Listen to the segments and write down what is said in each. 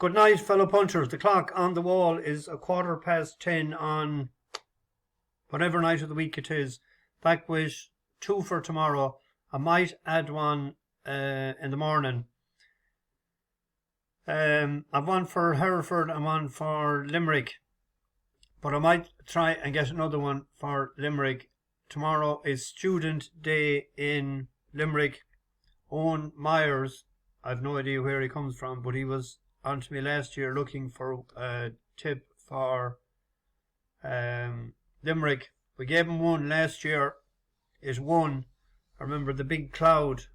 Good night, fellow punchers. The clock on the wall is 10:15 on whatever night of the week it is. Back with 2 for tomorrow. I might add one in the morning. I've one for Hereford and one for Limerick. But I might try and get another one for Limerick. Tomorrow is Student Day in Limerick. Owen Myers, I've no idea where he comes from, but he was on to me last year looking for a tip for Limerick. We gave him one last year. It won. I remember the big cloud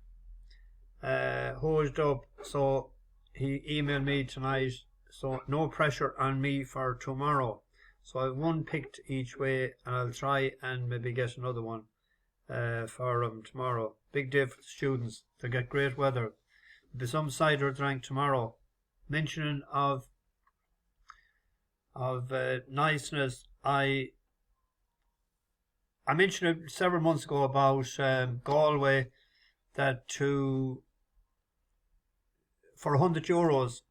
hosed up, so he emailed me tonight, so no pressure on me for tomorrow. So I've one picked each way, and I'll try and maybe get another one for him tomorrow. Big day for the students. They get great weather. There'll be some cider drank tomorrow. Mentioning of niceness, I mentioned it several months ago about Galway, that for €100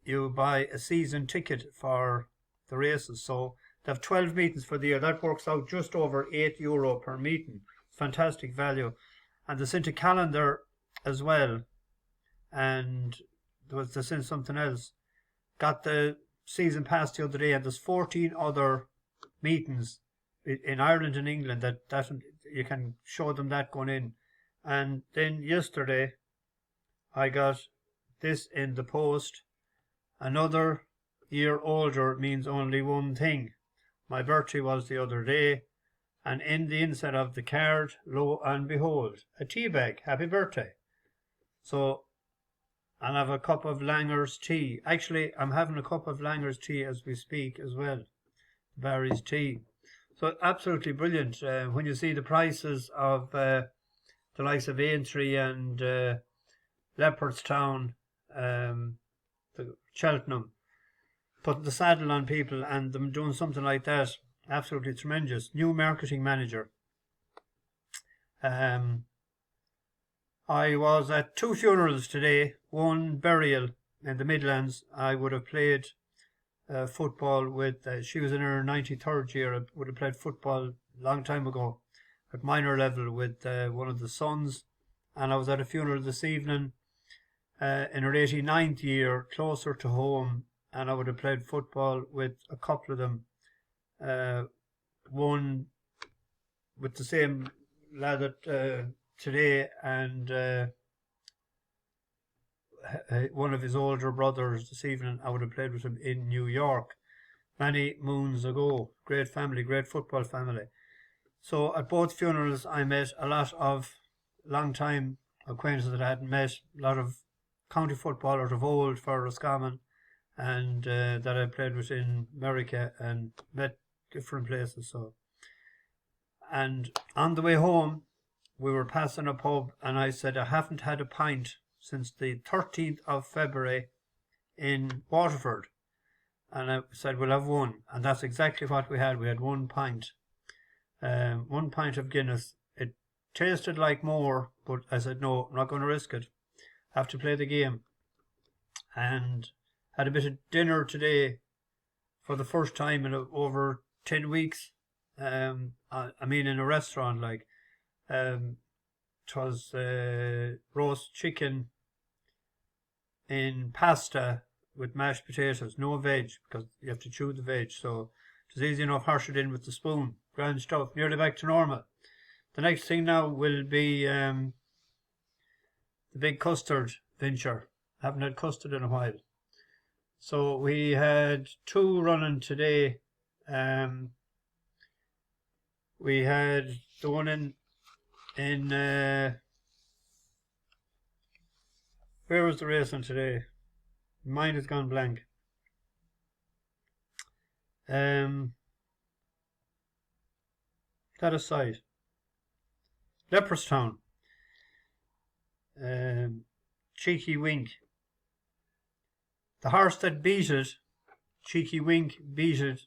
you buy a season ticket for the races. So they have 12 meetings for the year. That works out just over €8 per meeting. Fantastic value. And they sent a calendar as well, and they sent something else. Got the season pass the other day, and there's 14 other meetings in Ireland and England that you can show them that going in. And then yesterday I got this in the post. Another year older means only one thing. My birthday was the other day, and in the inside of the card, lo and behold, a tea bag. Happy birthday. So I'll have a cup of Langer's tea. Actually, I'm having a cup of Langer's tea as we speak as well. Barry's tea. So absolutely brilliant. When you see the prices of the likes of Aintree and Leopardstown, the Cheltenham, putting the saddle on people and them doing something like that, absolutely tremendous. New marketing manager. I was at 2 funerals today, one burial in the Midlands. I would have played football with, she was in her 93rd year. I would have played football a long time ago at minor level with one of the sons. And I was at a funeral this evening in her 89th year, closer to home. And I would have played football with a couple of them. One with the same lad that today, and one of his older brothers this evening. I would have played with him in New York many moons ago. Great family, great football family. So at both funerals I met a lot of long time acquaintances that I hadn't met, a lot of county footballers of old for Roscommon, and that I played with in America and met different places. So, and on the way home we were passing a pub, and I said I haven't had a pint since the 13th of February in Waterford. And I said, we'll have one. And that's exactly what we had. We had 1 pint. 1 pint of Guinness. It tasted like more, but I said, no, I'm not going to risk it. I have to play the game. And had a bit of dinner today for the first time in over 10 weeks. I mean, in a restaurant, like. It was roast chicken in pasta with mashed potatoes, no veg, because you have to chew the veg. So it was easy enough, harsh it in with the spoon. Grand stuff, nearly back to normal. The next thing now will be the big custard venture. I haven't had custard in a while. So we had 2 running today. We had the one in where was the race on today? Mine has gone blank. That aside, Leopardstown, Cheeky Wink. The horse that beat it, Cheeky Wink beat it.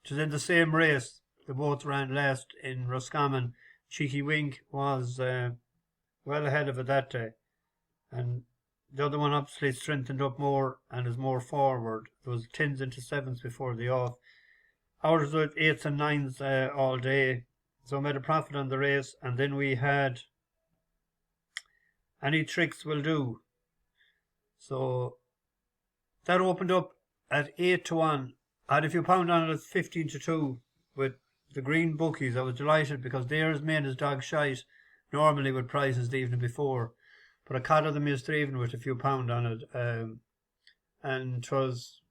It was in the same race. They both ran last in Roscommon. Cheeky Wink was well ahead of it that day, and The other one obviously strengthened up more and is more forward. There was 10s into 7s before the off. Ours was 8s and 9s all day. So I made a profit on the race. And then we had Any Tricks Will Do. So that opened up at 8-1. I had a few pound on it at 15-2 with the green bookies. I was delighted because they're as main as dog shite normally with prices the evening before. But I caught them yesterday evening with a few pound on it. And it was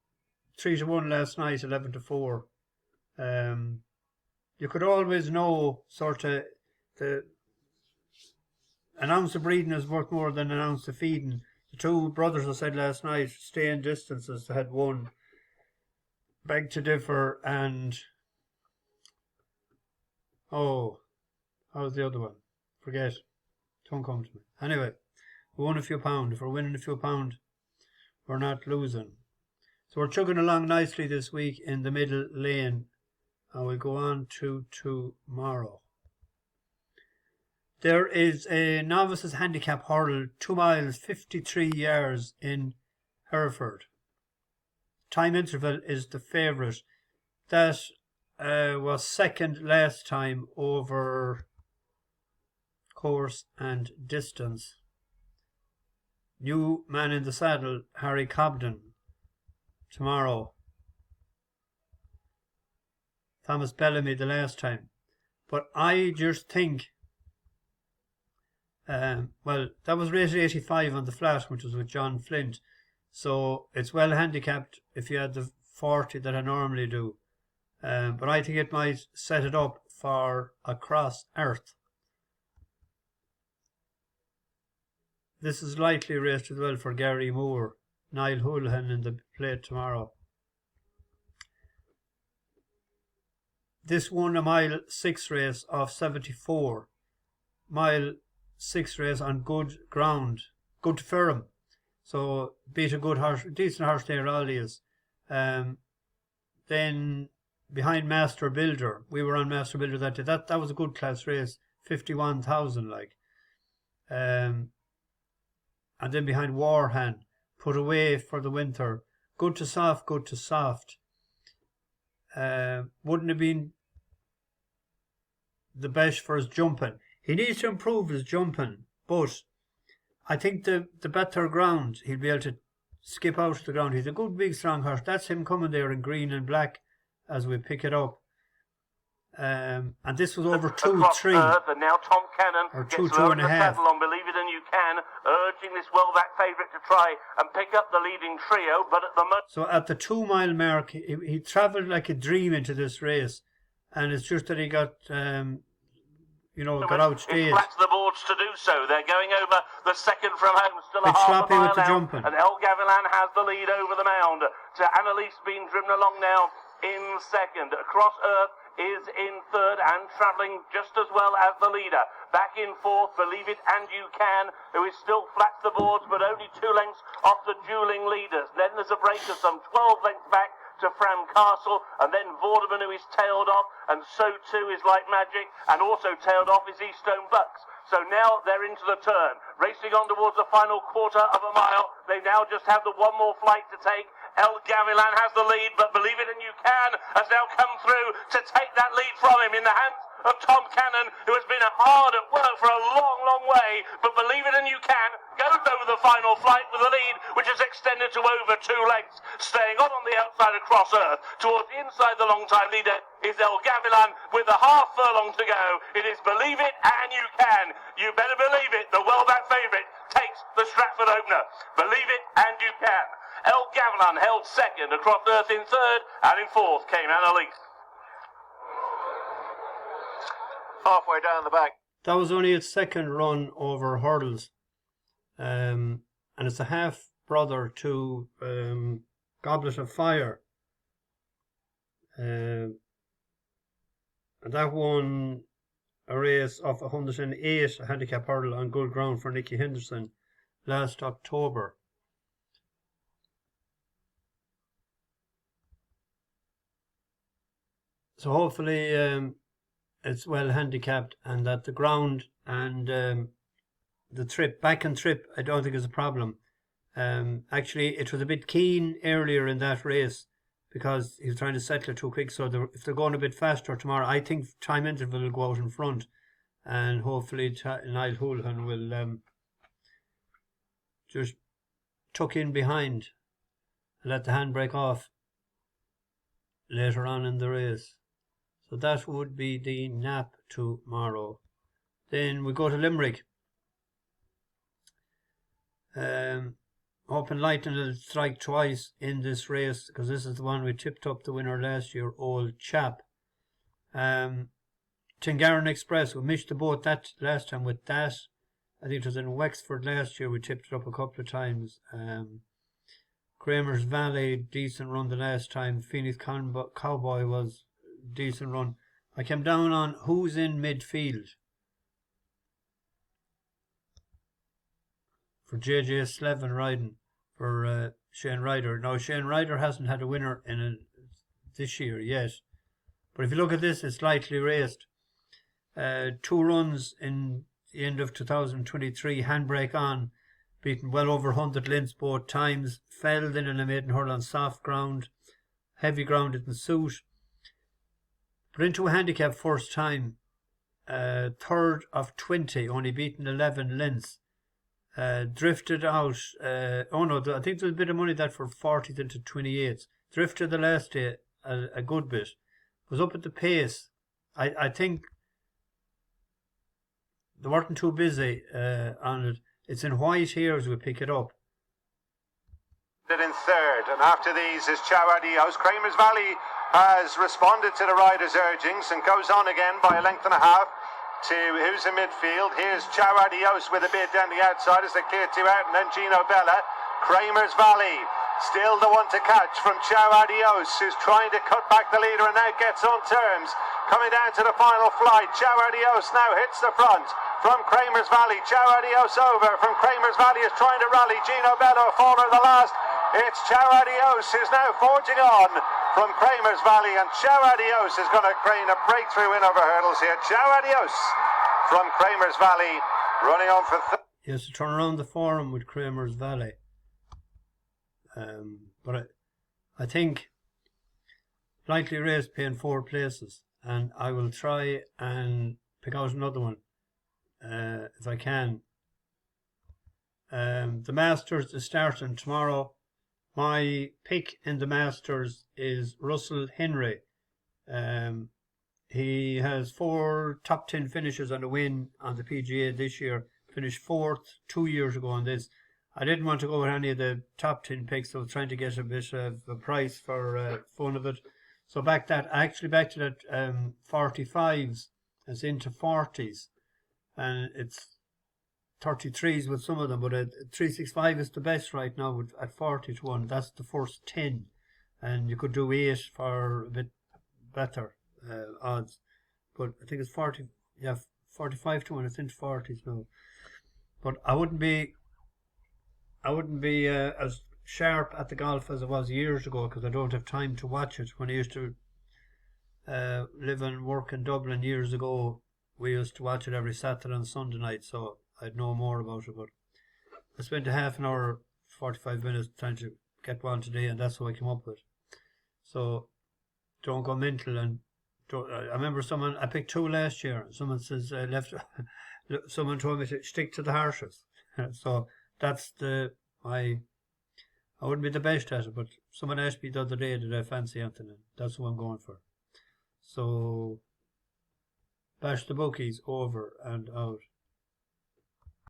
3-1 last night, 11-4. You could always know sort of an ounce of breeding is worth more than an ounce of feeding. The two brothers I said last night, staying distances, they had one. Beg to differ, and how was the other one? Forget. Don't come to me. Anyway, we won a few pound. If we're winning a few pound, we're not losing. So we're chugging along nicely this week in the middle lane, and we'll go on to tomorrow. There is a novices handicap hurdle, 2 miles, 53 yards in Hereford. Time interval is the favourite. That was second last time over course and distance. New man in the saddle, Harry Cobden, tomorrow. Thomas Bellamy the last time. But I just think, well, that was rated 85 on the flat, which was with John Flint. So it's well handicapped if you had the 40 that I normally do. But I think it might set it up for across earth. This is likely raced as well for Gary Moore, Niall Houlihan in the plate tomorrow. This won a mile 6 race of 74. Mile 6 race on good ground. Good to firm. So beat a good horse, decent horse there, Alias. Then behind Master Builder, we were on Master Builder that day. That was a good class race, 51,000 like. And then behind Warhan, Put Away for the Winter, good to soft, good to soft. Wouldn't have been the best for his jumping. He needs to improve his jumping, but I think the better ground, he'll be able to skip out of the ground. He's a good, big, strong horse. That's him coming there in green and black as we pick it up. And this was over 2-3. And now Tom Cannon or gets 2.5. On Believe It and You Can, urging this well-back favourite to try and pick up the leading trio, but at the moment... So at the 2 mile mark, he travelled like a dream into this race. And it's just that he got... got outstayed. It flats the boards to do so. They're going over the second from home, still a Bit half sloppy a mile with the out. jumping. And El Gavilan has the lead over the mound. To Annalise being driven along now in second. Across Earth is in third and travelling just as well as the leader. Back in fourth, Believe It and You Can, who is still flats the boards but only 2 lengths off the duelling leaders. Then there's a break of some 12 lengths back to Fram Castle, and then Vorderman, who is tailed off, and so too is Like Magic, and also tailed off is Eastone Bucks. So now they're into the turn, racing on towards the final quarter of a mile. They now just have the one more flight to take. El Gavilan has the lead, but Believe It and You Can has now come through to take that lead from him in the hands of Tom Cannon, who has been hard at work for a long, long way. But Believe It and You Can goes over the final flight with the lead, which is extended to over 2 lengths. Staying on the outside across Earth, towards inside the long-time leader is El Gavilan with a half furlong to go. It is Believe It and You Can. You better believe it, the well-back favourite takes the Stratford opener. Believe It and You Can. El Gavilan held second, across Earth in third, and in fourth came Annalise. Halfway down the back. That was only its second run over hurdles. And it's a half brother to Goblet of Fire. And that won a race of 108, a handicap hurdle on good ground for Nicky Henderson last October. So hopefully it's well handicapped, and that the ground and the trip, back and trip, I don't think is a problem. Actually, it was a bit keen earlier in that race because he was trying to settle it too quick. So if they're going a bit faster tomorrow, I think Time Interval will go out in front, and hopefully Niall Houlihan will just tuck in behind and let the handbrake off later on in the race. So that would be the nap tomorrow. Then we go to Limerick. Hoping Lightning will strike twice in this race, because this is the one we tipped up the winner last year, Old Chap. Tingaran Express, we missed the boat that last time with that. I think it was in Wexford last year, we tipped it up a couple of times. Kramer's Valley, decent run the last time. Phoenix Cowboy was decent run. I came down on Who's in Midfield for JJ Slevin riding for Shane Ryder. Now, Shane Ryder hasn't had a winner in this year yet, but if you look at this, it's lightly raced. 2 runs in the end of 2023, handbrake on, beaten well over 100 lengths both times, fell then in a maiden hurl on soft ground, heavy ground didn't suit, but into a handicap first time, 3rd of 20, only beaten 11 lengths. Drifted out, I think there's a bit of money that for 40th into 28th. Drifted the last day a good bit. Was up at the pace. I think they weren't too busy on it. It's in white here as we pick it up. In 3rd, and after these is Adios. Kramer's Valley has responded to the riders' urgings and goes on again by a length and a half to Who's in Midfield. Here's Adios with a bid down the outside as they clear 2 out, and then Gino Bella. Kramer's Valley still the one to catch from Adios, who's trying to cut back the leader and now gets on terms. Coming down to the final flight, Adios now hits the front from Kramer's Valley. Adios over from Kramer's Valley is trying to rally. Gino Bella, faller the last. It's Adios who's now forging on from Kramer's Valley, and Adios is going to create a breakthrough win over hurdles here. Adios from Kramer's Valley running on for He has to turn around the forum with Kramer's Valley. But I think likely race paying 4 places, and I will try and pick out another one if I can. The Masters is starting tomorrow. My pick in the Masters is Russell Henley. He has 4 top 10 finishes and a win on the PGA this year. Finished 4th 2 years ago on this. I didn't want to go with any of the top 10 picks. I was trying to get a bit of a price for fun of it. So I actually backed it at 45s. It's into 40s. And it's 33s with some of them, but 365 is the best right now at 40 to 1. That's the first 10, and you could do 8 for a bit better odds. But I think it's 45 to 1. It's into 40s now. But I wouldn't be as sharp at the golf as I was years ago, because I don't have time to watch it. When I used to live and work in Dublin years ago, we used to watch it every Saturday and Sunday night, so I'd know more about it. But I spent a half an hour, 45 minutes trying to get one today, and that's what I came up with. So don't go mental. And I remember I picked 2 last year. Someone says someone told me to stick to the harshes. So that's I wouldn't be the best at it, but someone asked me the other day, did I fancy Anthony? That's what I'm going for. So bash the bookies, over and out.